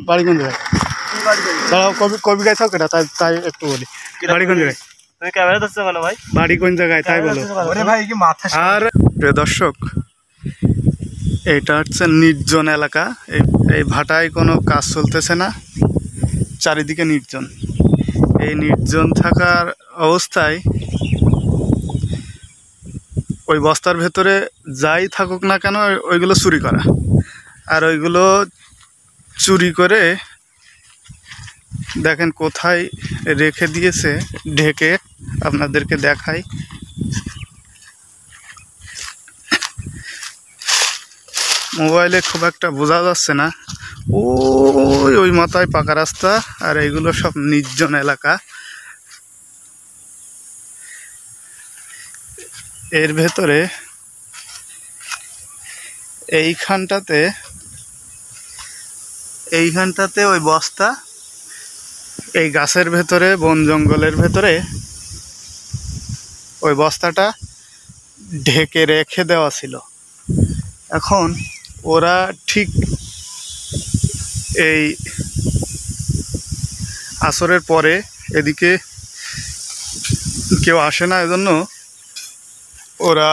বাড়ি কোন জায়গায়? দাঁড়াও, কবি গাইছাও কেটা তাই একটু বলি। বাড়ি কোন জায়গায়? তুমি ক্যামেরা ধরছো কেন ভাই? বাড়ি কোন জায়গায় তাই বলো। আর প্রিয় দর্শক, এইটা হচ্ছে নির্জন এলাকা। এই ভাটায় কোনো কাজ চলতেছে না, চারিদিকে নির্জন। এই নির্জন থাকার অবস্থায় ওই বস্তার ভেতরে যাই থাকুক না কেন ওইগুলো চুরি করা, আর ওইগুলো চুরি করে দেখেন কোথায় রেখে দিয়েছে, ঢেকে আপনাদেরকে দেখাই। মোবাইলে খুব একটা বোঝা যাচ্ছে না। ওই মাথায় পাকা রাস্তা, আর এইগুলো সব নির্জন এলাকা। এর ভেতরে এইখানটাতে ওই বস্তা, এই গাছের ভেতরে, বন জঙ্গলের ভেতরে ওই বস্তাটা ঢেকে রেখে দেওয়া ছিল। এখন ওরা ঠিক এই আসরের পরে এদিকে কেউ আসে না, এজন্য ওরা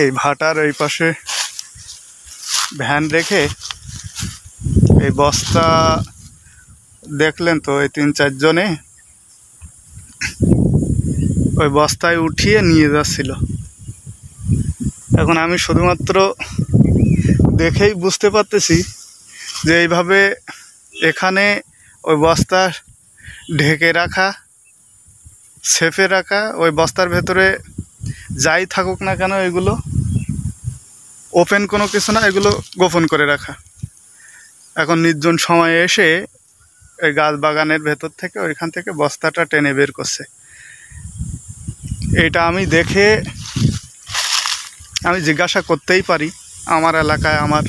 এই ভাটার এই পাশে ভ্যান রেখে এই বস্তা দেখলেন তো, এই 3-4 জনে ওই বস্তায় উঠিয়ে নিয়ে যাচ্ছিল। এখন আমি শুধুমাত্র দেখেই বুঝতে পারতেছি যে এইভাবে এখানে ওই বস্তা ঢেকে রাখা, সেফে রাখা, ওই বস্তার ভেতরে যাই থাকুক না কেন এগুলো ওপেন কোনো কিছু না, এগুলো গোপন করে রাখা। এখন নির্জন সময়ে এসে এই গাছ বাগানের ভেতর থেকে, ওইখান থেকে বস্তাটা টেনে বের করছে। এটা আমি দেখে আমি জিজ্ঞাসা করতেই পারি, আমার এলাকায় আমার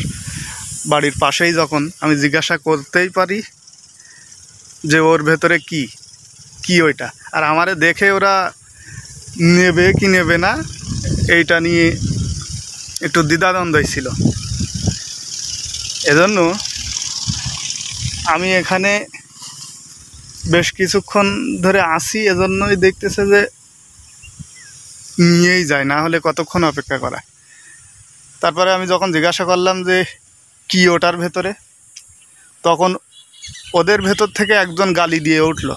বাড়ির পাশেই যখন, আমি জিজ্ঞাসা করতেই পারি যে ওর ভেতরে কি ওইটা। আর আমারে দেখে ওরা নেবে কি নেবে না এইটা নিয়ে একটু দ্বিধাদ্বন্দ্বই ছিল। এজন্য আমি এখানে বেশ কিছুক্ষণ ধরে আসি, এজন্যই দেখতেছে যে নিয়েই যায়, না হলে কতক্ষণ অপেক্ষা করা। তারপরে আমি যখন জিজ্ঞাসা করলাম যে কি ওটার ভেতরে, তখন ওদের ভেতর থেকে একজন গালি দিয়ে উঠল।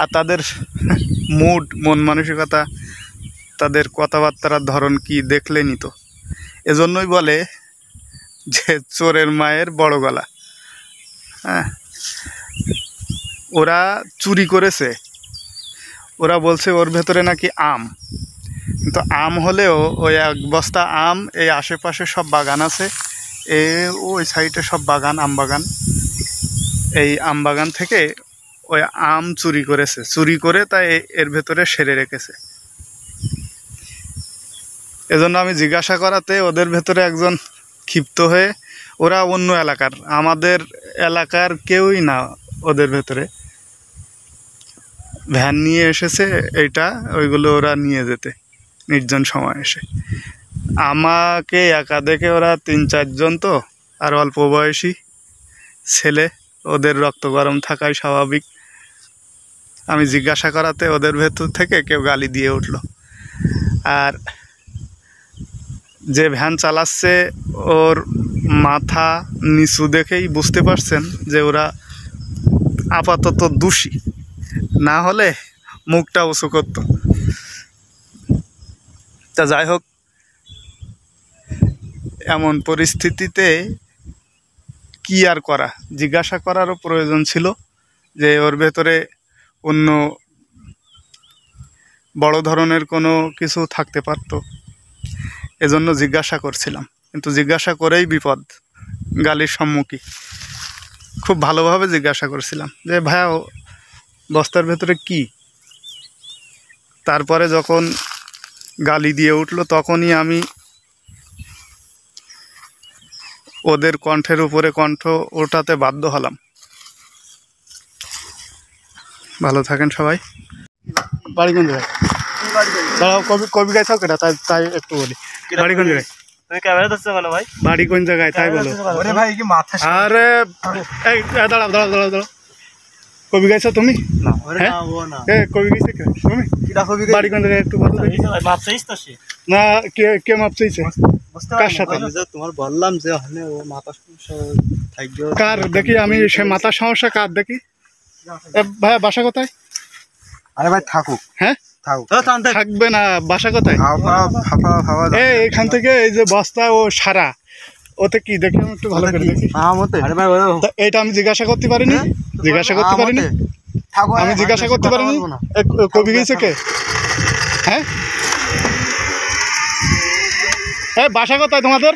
আর তাদের মন মানসিকতা, তাদের কথাবার্তার ধরন কি দেখলেনি তো। এজন্যই বলে যে চোরের মায়ের বড় গলা। হ্যাঁ, ওরা চুরি করেছে। ওরা বলছে ওর ভেতরে নাকি আম, কিন্তু আম হলেও ওই এক বস্তা আম, এই আশেপাশে সব বাগান আছে, ওই সাইডে সব বাগান, আম বাগান। এই আম বাগান থেকে ওই আম চুরি করেছে, চুরি করে তাই এর ভেতরে সেরে রেখেছে। এজন্য আমি জিজ্ঞাসা করাতে ওদের ভেতরে একজন ক্ষিপ্ত হয়ে, ওরা অন্য এলাকার, আমাদের এলাকার কেউই না, ওদের ভেতরে ভ্যান নিয়ে এসেছে এইটা, ওইগুলো ওরা নিয়ে যেতে নির্জন সময় এসে। আমাকে একা দেখে ওরা 3-4 জন তো, আর অল্প বয়সী ছেলে, ওদের রক্ত গরম থাকাই স্বাভাবিক। আমি জিজ্ঞাসা করাতে ওদের ভেতর থেকে কেউ গালি দিয়ে উঠল। আর যে ভ্যান চালাচ্ছে ওর মাথা নিচু দেখেই বুঝতে পারছেন যে ওরা আপাতত দোষী, না হলে মুখটা উঁচু করত। তা যাই হোক, এমন পরিস্থিতিতে কি আর করা, জিজ্ঞাসা করারও প্রয়োজন ছিল যে ওর ভেতরে অন্য বড় ধরনের কোনো কিছু থাকতে পারত। এজন্য জিজ্ঞাসা করছিলাম, কিন্তু জিজ্ঞাসা করেই বিপদ, গালির সম্মুখীন। খুব ভালোভাবে জিজ্ঞাসা করছিলাম যে ভাইয়া বস্তার ভেতরে কি। তারপরে যখন গালি দিয়ে উঠলো, তখনই আমি ওদের কণ্ঠের উপরে কণ্ঠ ওঠাতে বাধ্য হলাম। ভালো থাকেন সবাই। বাড়ি কোন জায়গায়? দাঁড়াও, কবি গাইছাও কেটা তাই একটু বলি। বাড়ি কোন জায়গায়? তুমি ক্যামেরা ধরছো কেন ভাই? বাড়ি কোন জায়গায় তাই বলো। ওরে ভাই কি মাথা আরে এই দাঁড়াও দাঁড়াও দাঁড়াও দাঁড়াও, কবি গাইছো তুমি? না হ্যাঁ কবি গাইছে কে তুমি? কিরা কবি বাড়ি কোন জায়গায় একটু বলো দেখি। মাপ চাইছ তো সে? না কে মাপ চাইছে? কার সাথে? তোমার বললাম যে ওখানে ও মাথা সমস্যা থাকবে। কার দেখি আমি সে মাথা সমস্যা কার দেখি। ভাই বাসা কোথায়? আরে ভাই থাকুক, হ্যাঁ থাকুক, থাকবে না, বাসা কোথায়? এখান থেকে এই যে বস্তা ও সারা ওতে কি দেখি আমি একটু ভালো করে দেখি। আরে ভাই তা এটা আমি জিজ্ঞাসা করতে পারিনি, জিজ্ঞাসা করতে পারিনি, আমি জিজ্ঞাসা করতে পারিনি কবি গেছে কে? হ্যাঁ এই বাসা কোথায় তোমাদের?